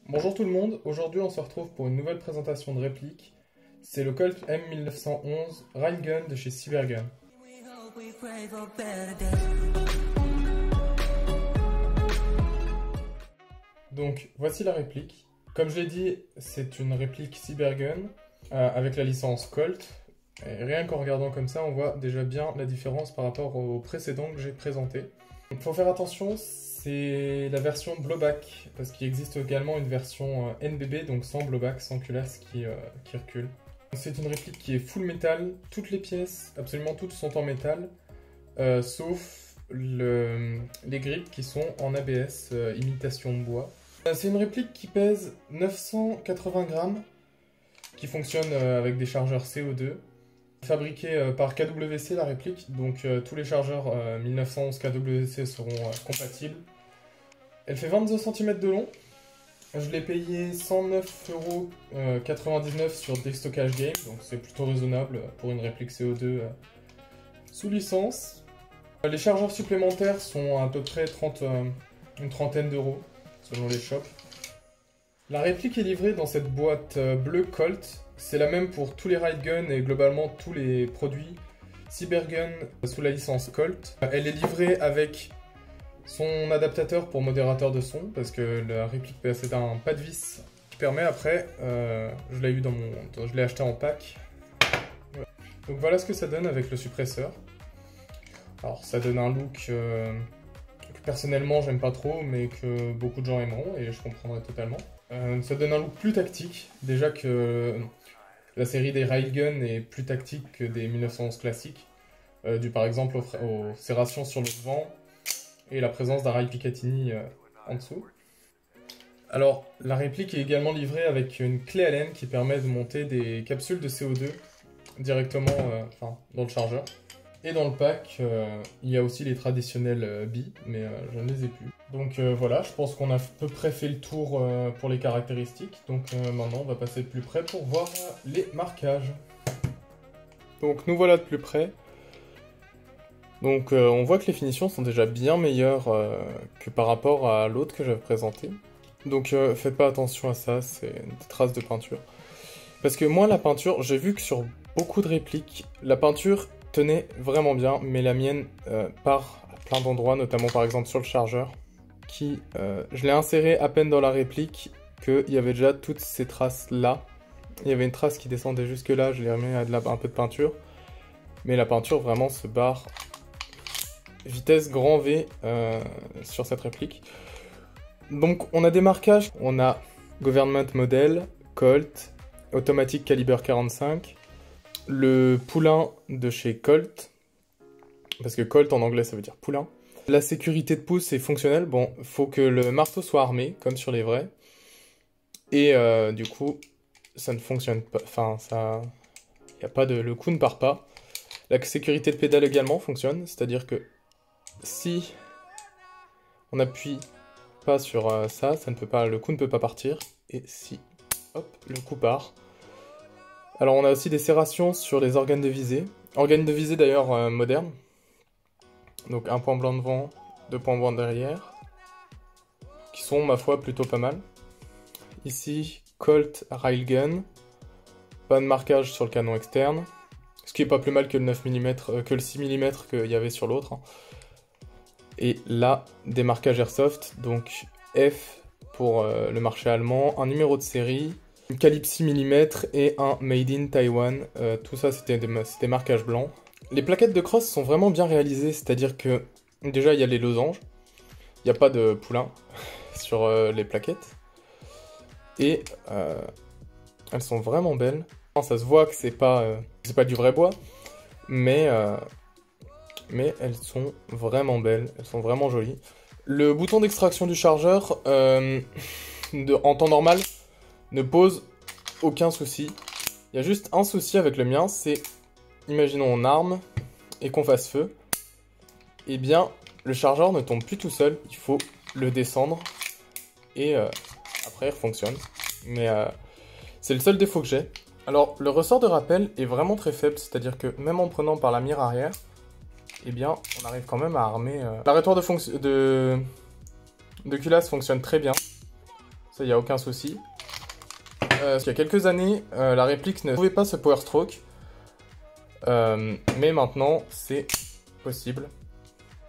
Bonjour tout le monde, aujourd'hui on se retrouve pour une nouvelle présentation de réplique. C'est le Colt M1911 Railgun de chez Cybergun. Donc voici la réplique. Comme je l'ai dit, c'est une réplique Cybergun avec la licence Colt. Et rien qu'en regardant comme ça, on voit déjà bien la différence par rapport au précédent que j'ai présenté. Il faut faire attention, c'est la version blowback, parce qu'il existe également une version NBB, donc sans blowback, sans culasse qui recule. C'est une réplique qui est full métal, toutes les pièces, absolument toutes sont en métal, sauf les grippes qui sont en ABS, imitation bois. C'est une réplique qui pèse 980 grammes, qui fonctionne avec des chargeurs CO2. Fabriquée par KWC la réplique, donc tous les chargeurs 1911 KWC seront compatibles. Elle fait 22 cm de long. Je l'ai payé 109,99 € sur Déstockage Game, donc c'est plutôt raisonnable pour une réplique CO2 sous licence. Les chargeurs supplémentaires sont à peu près une trentaine d'euros selon les shops. La réplique est livrée dans cette boîte bleue Colt. C'est la même pour tous les Railgun et globalement tous les produits Cybergun sous la licence Colt. Elle est livrée avec son adaptateur pour modérateur de son, parce que la réplique c'est un pas de vis qui permet après, je l'ai acheté en pack. Voilà. Donc voilà ce que ça donne avec le suppresseur. Alors ça donne un look que personnellement j'aime pas trop, mais que beaucoup de gens aimeront et je comprendrai totalement. Ça donne un look plus tactique, déjà que la série des Railgun est plus tactique que des 1911 classiques, dû par exemple aux serrations sur le devant et la présence d'un rail Picatinny en dessous. Alors, la réplique est également livrée avec une clé Allen qui permet de monter des capsules de CO2 directement dans le chargeur. Et dans le pack, il y a aussi les traditionnels billes, mais je ne les ai plus. Donc voilà, je pense qu'on a à peu près fait le tour pour les caractéristiques. Donc maintenant, on va passer de plus près pour voir les marquages. Donc nous voilà de plus près. Donc on voit que les finitions sont déjà bien meilleures que par rapport à l'autre que j'avais présenté. Donc faites pas attention à ça, c'est des traces de peinture. Parce que moi, la peinture, j'ai vu que sur beaucoup de répliques, la peinture tenait vraiment bien, mais la mienne part à plein d'endroits, notamment par exemple sur le chargeur, qui, je l'ai inséré à peine dans la réplique, qu'il y avait déjà toutes ces traces-là. Il y avait une trace qui descendait jusque là, je l'ai remis à un peu de peinture, mais la peinture vraiment se barre vitesse grand V sur cette réplique. Donc on a des marquages, on a Government Model, Colt, Automatic Caliber 45, le poulain de chez Colt, parce que Colt en anglais ça veut dire poulain. La sécurité de pouce est fonctionnelle, bon, faut que le marteau soit armé, comme sur les vrais. Et du coup, ça ne fonctionne pas, enfin, ça... y a pas de... le coup ne part pas. La sécurité de pédale également fonctionne, c'est-à-dire que si on appuie pas sur ça, ça ne peut pas, le coup ne peut pas partir. Et si, hop, le coup part. Alors on a aussi des serrations sur les organes de visée. Organes de visée d'ailleurs modernes. Donc un point blanc devant, 2 points blancs derrière. Qui sont ma foi plutôt pas mal. Ici, Colt Railgun. Pas de marquage sur le canon externe. Ce qui est pas plus mal que le 9 mm, que le 6 mm qu'il y avait sur l'autre. Et là, des marquages airsoft. Donc F pour le marché allemand. Un numéro de série. Une calibre 6 mm et un Made in Taiwan. Tout ça, c'était des marquages blancs. Les plaquettes de crosse sont vraiment bien réalisées, c'est-à-dire que déjà, il y a les losanges. Il n'y a pas de poulain sur les plaquettes. Et elles sont vraiment belles. Ça se voit que c'est pas du vrai bois, mais elles sont vraiment belles, elles sont vraiment jolies. Le bouton d'extraction du chargeur, en temps normal, ne pose aucun souci. Il y a juste un souci avec le mien, c'est, imaginons on arme et qu'on fasse feu, et bien le chargeur ne tombe plus tout seul, il faut le descendre et après il fonctionne. Mais c'est le seul défaut que j'ai. Alors le ressort de rappel est vraiment très faible, c'est-à-dire que même en prenant par la mire arrière, eh bien on arrive quand même à armer. L'arrêtoir de culasse fonctionne très bien. ça y a aucun souci. Il y a quelques années, la réplique ne pouvait pas ce power stroke, mais maintenant c'est possible.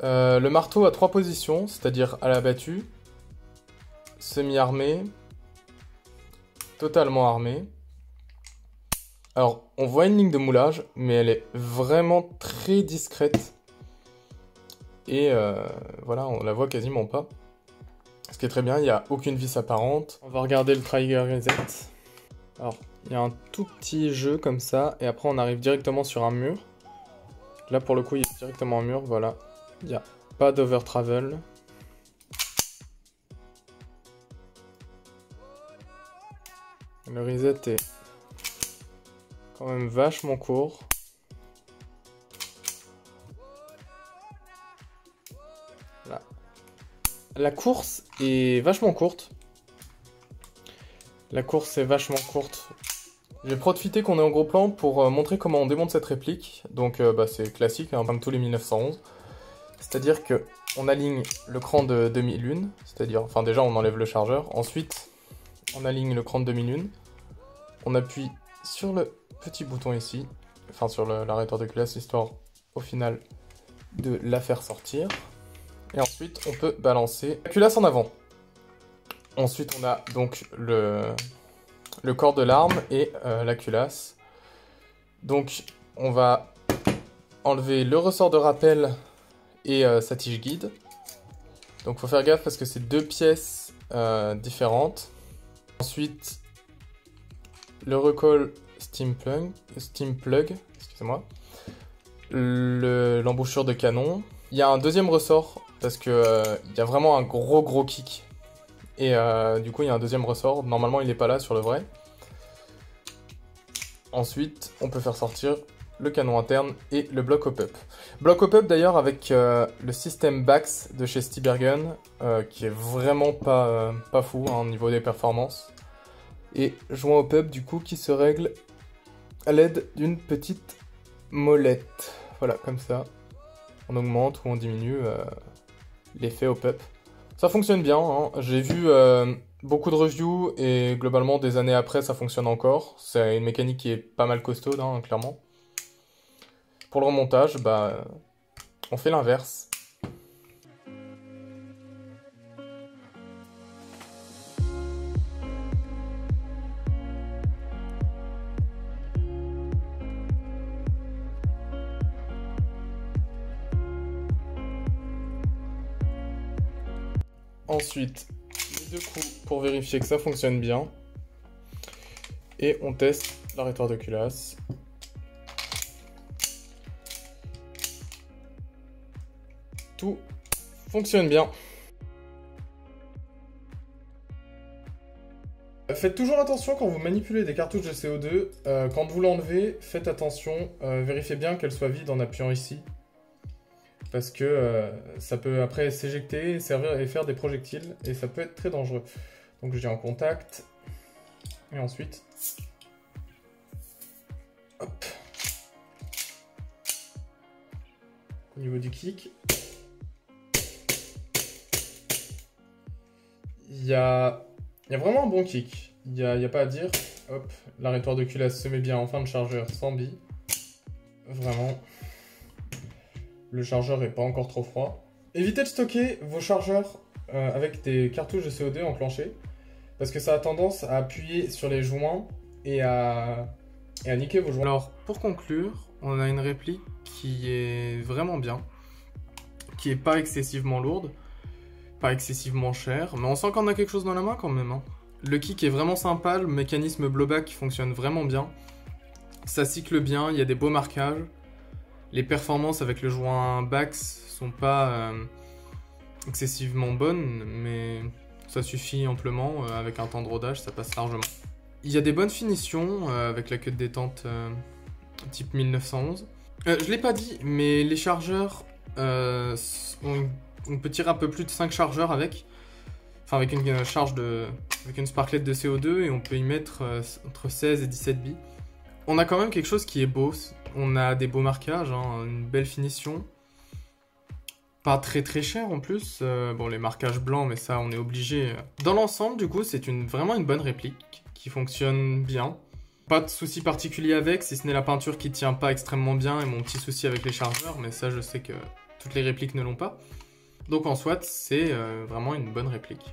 Le marteau a 3 positions, c'est-à-dire à la battue, semi-armé, totalement armé. Alors, on voit une ligne de moulage, mais elle est vraiment très discrète. Et voilà, on la voit quasiment pas. Ce qui est très bien, il n'y a aucune vis apparente. On va regarder le trigger reset. Alors, il y a un tout petit jeu comme ça, et après on arrive directement sur un mur. Là, pour le coup, il y a directement un mur, voilà. Il n'y a pas d'over travel. Le reset est quand même vachement court. Là. La course est vachement courte. La course est vachement courte. J'ai profité qu'on est en gros plan pour montrer comment on démonte cette réplique. Donc c'est classique, hein, comme tous les 1911. C'est-à-dire que on aligne le cran de demi-lune, c'est-à-dire, enfin déjà on enlève le chargeur, ensuite on aligne le cran de demi-lune, on appuie sur le petit bouton ici, enfin sur l'arrêteur de culasse, histoire au final de la faire sortir, et ensuite on peut balancer la culasse en avant. Ensuite on a donc le corps de l'arme et la culasse. Donc on va enlever le ressort de rappel et sa tige guide. Donc faut faire gaffe parce que c'est 2 pièces différentes. Ensuite, le recoil steam plug, excusez-moi. L'embouchure de canon. Il y a un deuxième ressort parce que il y a vraiment un gros kick. Et du coup il y a un deuxième ressort. Normalement il n'est pas là sur le vrai. Ensuite, on peut faire sortir le canon interne et le bloc hop-up. Bloc hop-up d'ailleurs avec le système Bax de chez Stibergen, qui est vraiment pas fou hein, au niveau des performances. Et joint hop-up du coup qui se règle à l'aide d'une petite molette. Voilà, comme ça. On augmente ou on diminue l'effet hop-up. Ça fonctionne bien, hein. J'ai vu beaucoup de reviews et globalement des années après ça fonctionne encore. C'est une mécanique qui est pas mal costaude, hein, clairement. Pour le remontage, on fait l'inverse. Ensuite, les 2 coups pour vérifier que ça fonctionne bien. Et on teste l'arrêteur de culasse. Tout fonctionne bien. Faites toujours attention quand vous manipulez des cartouches de CO2. Quand vous l'enlevez, faites attention. Vérifiez bien qu'elle soit vide en appuyant ici. Parce que ça peut après s'éjecter, servir et faire des projectiles. Et ça peut être très dangereux. Donc j'ai en contact. Et ensuite... Hop. Au niveau du kick... Il y a vraiment un bon kick, il n'y a pas à dire. Hop, l'arrêteur de culasse se met bien en fin de chargeur sans bille. Vraiment, le chargeur n'est pas encore trop froid. Évitez de stocker vos chargeurs avec des cartouches de CO2 enclenchées, parce que ça a tendance à appuyer sur les joints et à niquer vos joints. Alors, pour conclure, on a une réplique qui est vraiment bien, qui n'est pas excessivement lourde, pas excessivement cher, mais on sent qu'on a quelque chose dans la main quand même. Hein. Le kick est vraiment sympa, le mécanisme blowback fonctionne vraiment bien. Ça cycle bien, il y a des beaux marquages. Les performances avec le joint Bax sont pas excessivement bonnes, mais ça suffit amplement. Avec un temps de rodage, ça passe largement. Il y a des bonnes finitions avec la queue de détente type 1911. Je l'ai pas dit, mais les chargeurs on peut tirer un peu plus de 5 chargeurs avec. Enfin, avec une charge avec une sparklette de CO2 et on peut y mettre entre 16 et 17 billes. On a quand même quelque chose qui est beau. On a des beaux marquages, hein, une belle finition. Pas très très cher en plus. Bon, les marquages blancs, mais ça, on est obligé. Dans l'ensemble, du coup, c'est vraiment une bonne réplique qui fonctionne bien. Pas de souci particulier avec, si ce n'est la peinture qui tient pas extrêmement bien et mon petit souci avec les chargeurs, mais ça, je sais que toutes les répliques ne l'ont pas. Donc en soit, c'est vraiment une bonne réplique.